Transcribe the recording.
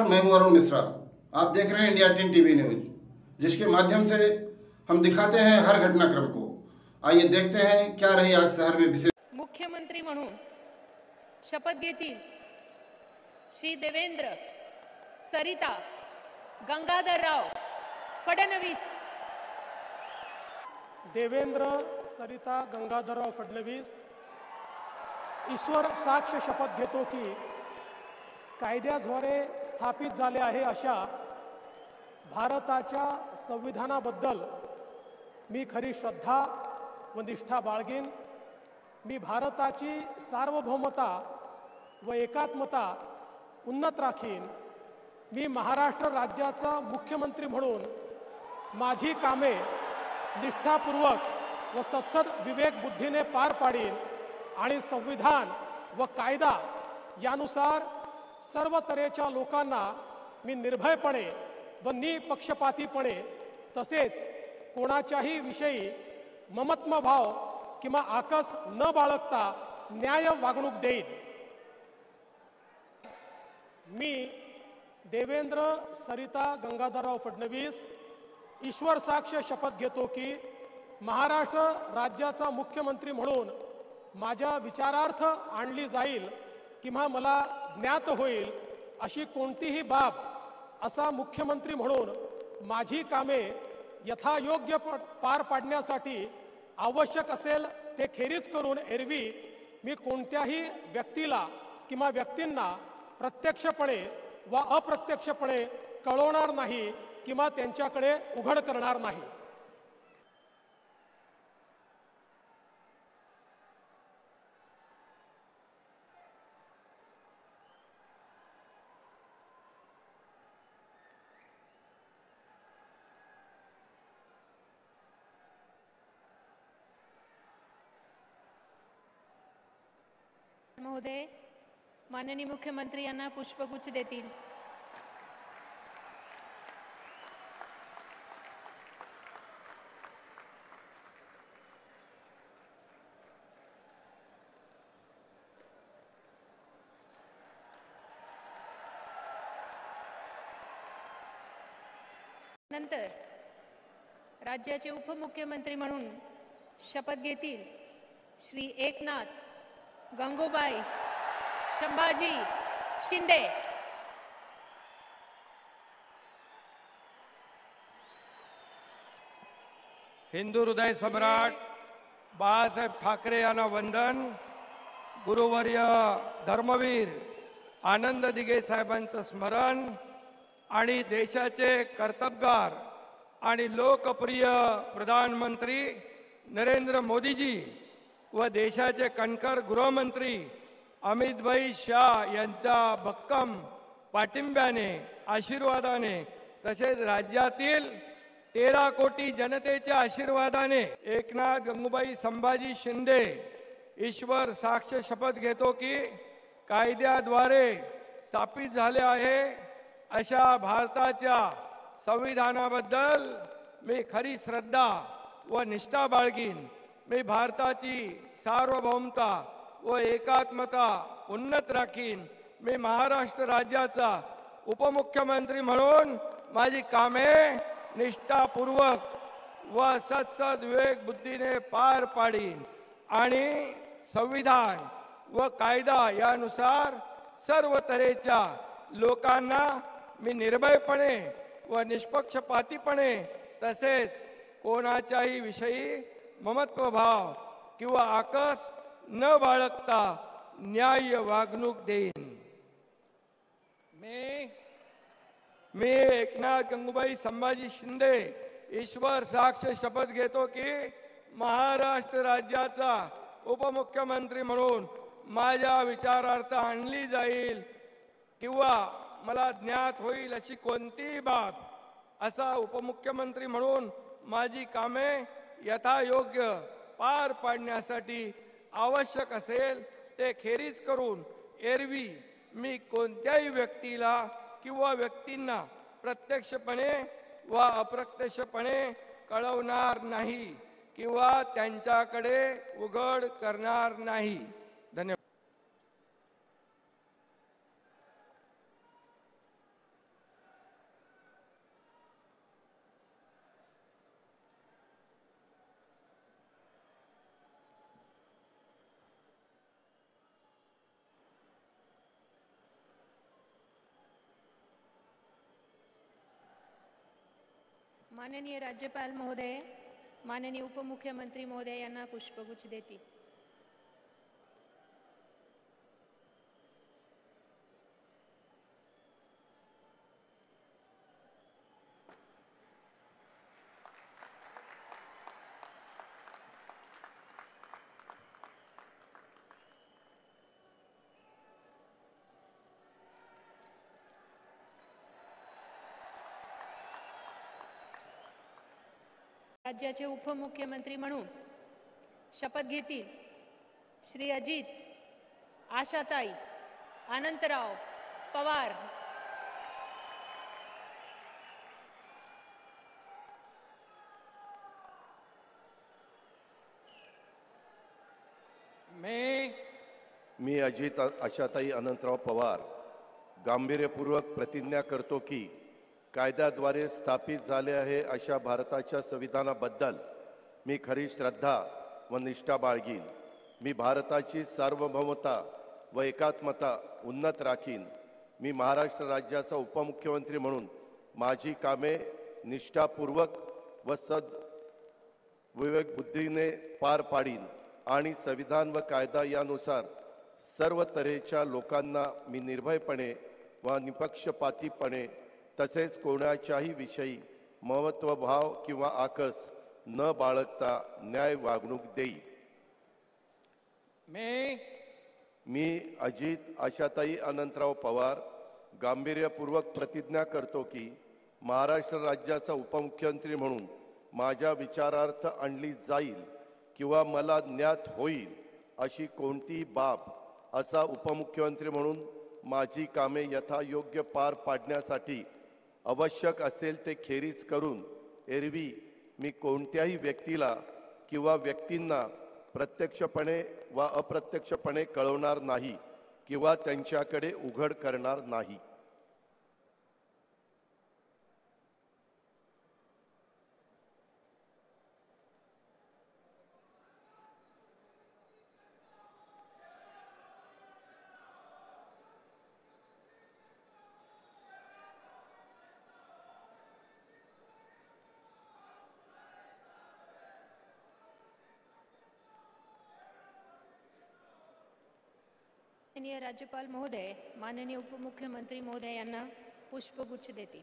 नमस्कार, मैं हूं अरुण मिश्रा। आप देख रहे हैं इंडिया 10 टीवी न्यूज, जिसके माध्यम से हम दिखाते हैं हर घटनाक्रम को। आइए देखते हैं क्या रही आज शहर में विशेष। मुख्यमंत्री म्हणून शपथ घेतील श्री देवेंद्र सरिता गंगाधरराव फडणवीस। देवेंद्र सरिता गंगाधरराव फडणवीस ईश्वर साक्ष शपथ घेतो की कायद्याद्वारे स्थापित झाले आहे अशा भारताच्या संविधानाबद्दल मी खरी श्रद्धा व निष्ठा बाळगीन। मी भारताची सार्वभौमता व एकात्मता उन्नत राखीन। मी महाराष्ट्र राज्याचा मुख्यमंत्री म्हणून माझी कामे निष्ठापूर्वक व सत्सद विवेक बुद्धीने पार पाडीन आणि संविधान व कायदा यानुसार सर्व तऱ्हेच्या लोकांना मी निर्भयपणे व निपक्षपातीपणे तसेच कोणाच्याही विषयी ममत्वभाव किंवा आकस न बाळगता न्याय वागणूक देईन। मी देवेंद्र सरिता गंगाधरराव फडणवीस ईश्वर साक्ष शपथ घेतो की महाराष्ट्र राज्याचा मुख्यमंत्री म्हणून माझ्या विचारार्थ आणली जाईल किंवा मला ज्ञात होईल अशी कोणतीही बाब असा मुख्यमंत्री म्हणून माझी कामे यथायोग्य पार पाडण्यासाठी आवश्यक असेल ते खेरीज करून एरवी मी कोणत्याही व्यक्तीला किंवा व्यक्तींना प्रत्यक्षपणे व अप्रत्यक्षपणे कळवणार नाही किंवा त्यांच्याकडे उघड करणार नाही। महोदय माननीय मुख्यमंत्री यांना पुष्पगुच्छ देतील। नंतर राज्याचे उपमुख्यमंत्री म्हणून शपथ घेतील श्री एकनाथ गंगूबाई संभाजी शिंदे। हिंदू हृदय सम्राट बाळासाहेब ठाकरे यांना वंदन। गुरुवर्य धर्मवीर आनंद दिघे साहेबांचं स्मरण आणि देशाचे कर्तबगार आणि लोकप्रिय प्रधानमंत्री नरेंद्र मोदीजी व देशाचे कणखर गृहमंत्री अमितभाई शाह यांच्या भक्कम पाठिंब्याने आशीर्वादाने तसेच राज्यातील 13 कोटी जनतेच्या आशीर्वादाने एकनाथ गंगूबाई संभाजी शिंदे ईश्वर साक्ष शपथ घेतो की कायद्याद्वारे स्थापित झाले आहे अशा भारताच्या संविधानाबद्दल मी खरी श्रद्धा व निष्ठा बाळगीन। मी भारताची सार्वभौमता व एकात्मता उन्नत राखीन। मी महाराष्ट्र राज्याचा उपमुख्यमंत्री म्हणून माझी कामे निष्ठापूर्वक व सत्सद विवेक बुद्धीने पार पाडीन आणि संविधान व कायदा यानुसार सर्व तऱ्हेच्या लोकांना मी निर्भयपणे व निष्पक्षपातीपणे तसेच कोणाच्याही विषयी ममत्वभाव किंवा आकस न बाळगता न्याय वागणूक देईन। मी एकनाथ गंगूबाई संभाजी शिंदे ईश्वर साक्ष शपथ घेतो की महाराष्ट्र राज्याचा उपमुख्यमंत्री म्हणून माझ्या विचारार्थ आणली जाईल किंवा मला ज्ञात होईल अशी कोणतीही बाब असा उपमुख्यमंत्री म्हणून माझी कामे यथायोग्य पार पाडण्यासाठी आवश्यक असेल ते खेरीज करून एरवी मी कोणत्याही व्यक्तीला किंवा व्यक्तींना प्रत्यक्षपणे व अप्रत्यक्षपणे कळवणार नाही किंवा त्यांच्याकडे उघड करणार नाही। धन्यवाद। माननीय राज्यपाल महोदय, माननीय उपमुख्यमंत्री महोदय यांना पुष्पगुच्छ देती. राज्याचे उपमुख्यमंत्री म्हणून शपथ घेतील श्री अजित आशाताई अनंतराव पवार. मी अजित आशाताई अनंतराव पवार गांभीर्यपूर्वक प्रतिज्ञा करतो की कायद्याद्वारे स्थापित झाले आहे अशा भारताच्या संविधानाबद्दल मी खरी श्रद्धा व निष्ठा बाळगीन. मी भारताची सार्वभौमता व एकात्मता उन्नत राखीन. मी महाराष्ट्र राज्याचा उपमुख्यमंत्री म्हणून माझी कामे निष्ठापूर्वक व विवेकबुद्धीने पार पाडीन आणि संविधान व कायदा यानुसार सर्व तऱ्हेच्या लोकांना मी निर्भयपणे व निपक्षपातीपणे तसेच कोणाच्याही विषयी महत्त्वभाव किंवा आकस न बाळगता न्याय वागणूक देईल. मी अजित आशाताई अनंतराव पवार गांभीर्यपूर्वक प्रतिज्ञा करतो की महाराष्ट्र राज्याचा उपमुख्यमंत्री म्हणून माझ्या विचारार्थ आणली जाईल किंवा मला ज्ञात होईल अशी कोणतीही बाब असा उपमुख्यमंत्री म्हणून माझी कामे यथायोग्य पार पाडण्यासाठी आवश्यक असेल ते खेरीज करून एरवी मी कोणत्याही व्यक्तीला किंवा व्यक्तींना प्रत्यक्षपणे वा अप्रत्यक्षपणे कळवणार नाही किंवा त्यांच्याकडे उघड करणार नाही. माननीय राज्यपाल महोदय, माननीय उपमुख्यमंत्री महोदय यांना पुष्पगुच्छ देती.